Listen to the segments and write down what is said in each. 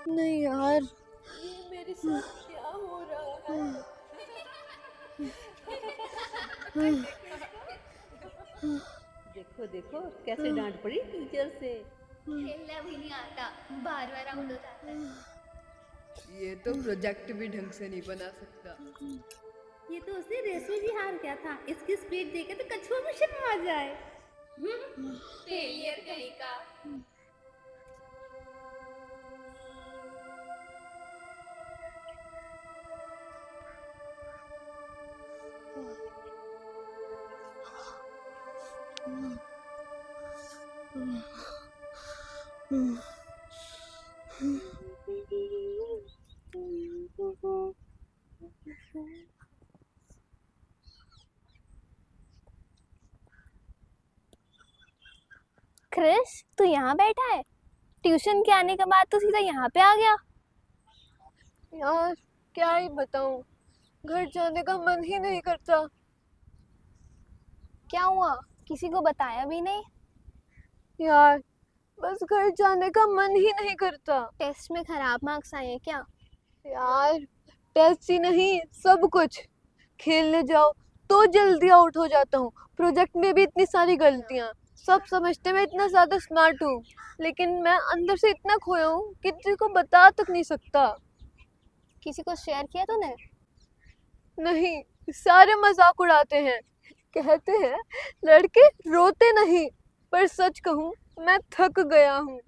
नहीं यार, ये मेरे साथ क्या हो रहा है? देखो देखो कैसे डांट पड़ी टीचर से। खेलना भी नहीं आता, बार बार आउट हो जाता है। ये तो प्रोजेक्ट भी ढंग से नहीं बना सकता। ये तो उसने रेस में भी हार गया था, इसकी स्पीड देखे तो कछुआ में शर्मा जाए। फेलियर कहीं का। क्रिस, तू यहाँ बैठा है? ट्यूशन के आने के बाद तू सीधा यहाँ पे आ गया। यार क्या ही बताऊं, घर जाने का मन ही नहीं करता। क्या हुआ? किसी को बताया भी नहीं? यार बस घर जाने का मन ही नहीं करता। टेस्ट में खराब मार्क्स आए हैं क्या? यार टेस्ट ही नहीं, सब कुछ। खेलने जाओ तो जल्दी आउट हो जाता हूँ, प्रोजेक्ट में भी इतनी सारी गलतियाँ। सब समझते मैं इतना ज्यादा स्मार्ट हूँ, लेकिन मैं अंदर से इतना खोया हूँ कि किसी को बता तक नहीं सकता। किसी को शेयर किया तूने? नहीं, सारे मजाक उड़ाते हैं, कहते हैं लड़के रोते नहीं, पर सच कहूँ मैं थक गया हूँ।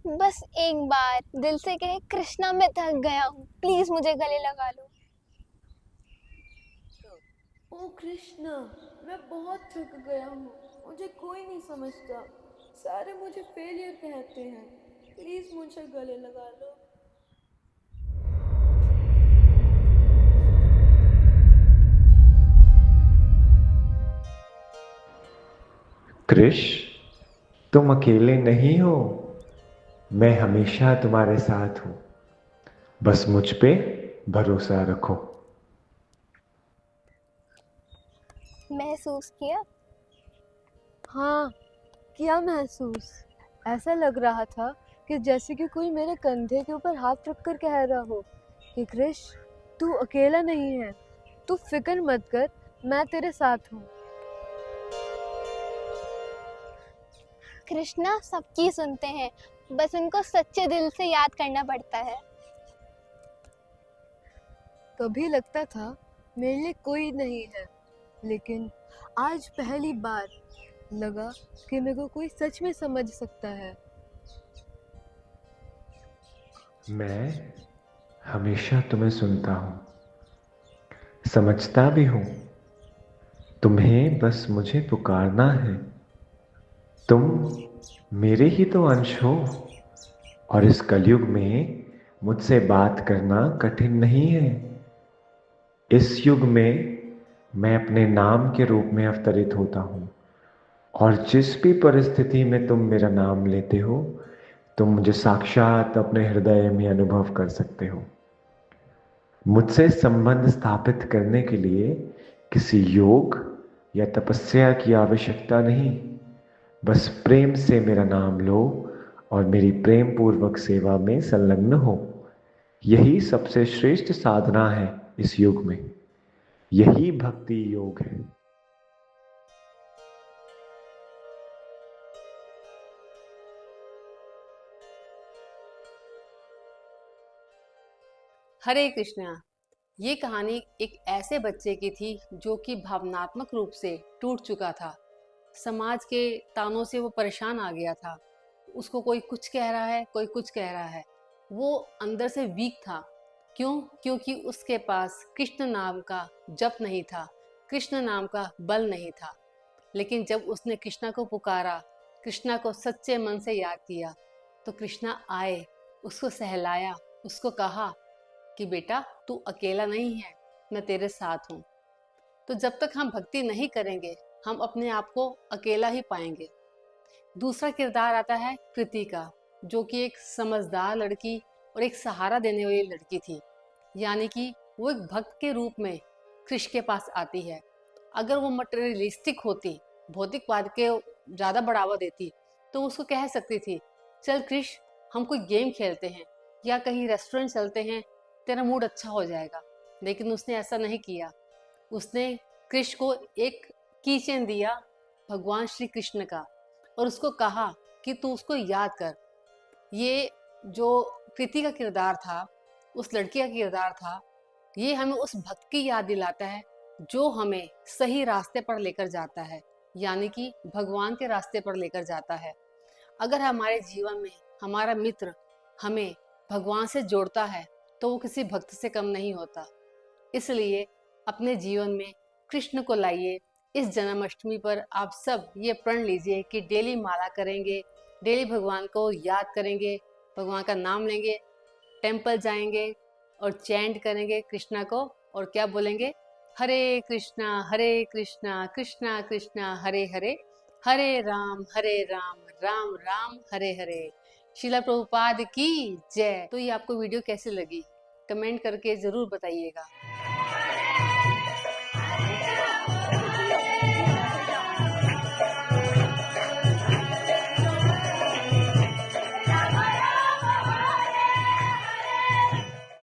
बस एक बार दिल से कहे, कृष्णा मैं थक गया हूँ, प्लीज मुझे गले लगा लो। ओ कृष्णा, मैं बहुत थक गया हूँ, मुझे कोई नहीं समझता, सारे मुझे फेलियर कहते हैं, प्लीज मुझे गले लगा लो। क्रिश, तुम अकेले नहीं हो। मैं हमेशा तुम्हारे साथ हूं। बस मुझ पे भरोसा रखो। महसूस किया? हाँ, किया महसूस। ऐसा लग रहा था कि जैसे कि कोई मेरे कंधे के ऊपर हाथ रखकर कह रहा हो कि क्रिश, तू अकेला नहीं है, तू फिक्र मत कर, मैं तेरे साथ हूँ। कृष्णा सबकी सुनते हैं, बस उनको सच्चे दिल से याद करना पड़ता है। कभी लगता था मेरे लिए कोई नहीं है, लेकिन आज पहली बार लगा कि मेरे को कोई सच में समझ सकता है। मैं हमेशा तुम्हें सुनता हूं, समझता भी हूं। तुम्हें बस मुझे पुकारना है। तुम मेरे ही तो अंश हो, और इस कलयुग में मुझसे बात करना कठिन नहीं है। इस युग में मैं अपने नाम के रूप में अवतरित होता हूँ, और जिस भी परिस्थिति में तुम मेरा नाम लेते हो, तुम मुझे साक्षात अपने हृदय में अनुभव कर सकते हो। मुझसे संबंध स्थापित करने के लिए किसी योग या तपस्या की आवश्यकता नहीं। बस प्रेम से मेरा नाम लो और मेरी प्रेम पूर्वक सेवा में संलग्न हो। यही सबसे श्रेष्ठ साधना है इस युग में। यही भक्ति योग है। हरे कृष्णा। ये कहानी एक ऐसे बच्चे की थी जो कि भावनात्मक रूप से टूट चुका था। समाज के तानों से वो परेशान आ गया था। उसको कोई कुछ कह रहा है, कोई कुछ कह रहा है। वो अंदर से वीक था। क्यों? क्योंकि उसके पास कृष्ण नाम का जप नहीं था, कृष्ण नाम का बल नहीं था। लेकिन जब उसने कृष्णा को पुकारा, कृष्णा को सच्चे मन से याद किया, तो कृष्णा आए, उसको सहलाया, उसको कहा कि बेटा तू अकेला नहीं है, मैं तेरे साथ हूँ। तो जब तक हम भक्ति नहीं करेंगे, हम अपने आप को अकेला ही पाएंगे। दूसरा किरदार आता है कृति का, जो कि एक समझदार लड़की और एक सहारा देने वाली लड़की थी। यानी कि वो एक भक्त के रूप में कृष्ण के पास आती है। अगर वो मटेरियलिस्टिक होती, भौतिकवाद के ज़्यादा बढ़ावा देती, तो उसको कह सकती थी, चल कृष्ण हम कोई गेम खेलते हैं या कहीं रेस्टोरेंट चलते हैं, तेरा मूड अच्छा हो जाएगा। लेकिन उसने ऐसा नहीं किया। उसने कृष्ण को एक कीचेन दिया भगवान श्री कृष्ण का और उसको कहा कि तू उसको याद कर। ये जो कृति का किरदार था, उस लड़की का किरदार था, ये हमें उस भक्त की याद दिलाता है जो हमें सही रास्ते पर लेकर जाता है, यानी कि भगवान के रास्ते पर लेकर जाता है। अगर हमारे जीवन में हमारा मित्र हमें भगवान से जोड़ता है तो वो किसी भक्त से कम नहीं होता। इसलिए अपने जीवन में कृष्ण को लाइए। इस जन्माष्टमी पर आप सब ये प्रण लीजिए कि डेली माला करेंगे, डेली भगवान को याद करेंगे, भगवान का नाम लेंगे, टेम्पल जाएंगे और चैंट करेंगे कृष्णा को, और क्या बोलेंगे, हरे कृष्णा कृष्णा कृष्णा हरे हरे, हरे राम राम राम हरे हरे। शिला प्रभुपाद की जय। तो ये आपको वीडियो कैसी लगी कमेंट करके ज़रूर बताइएगा।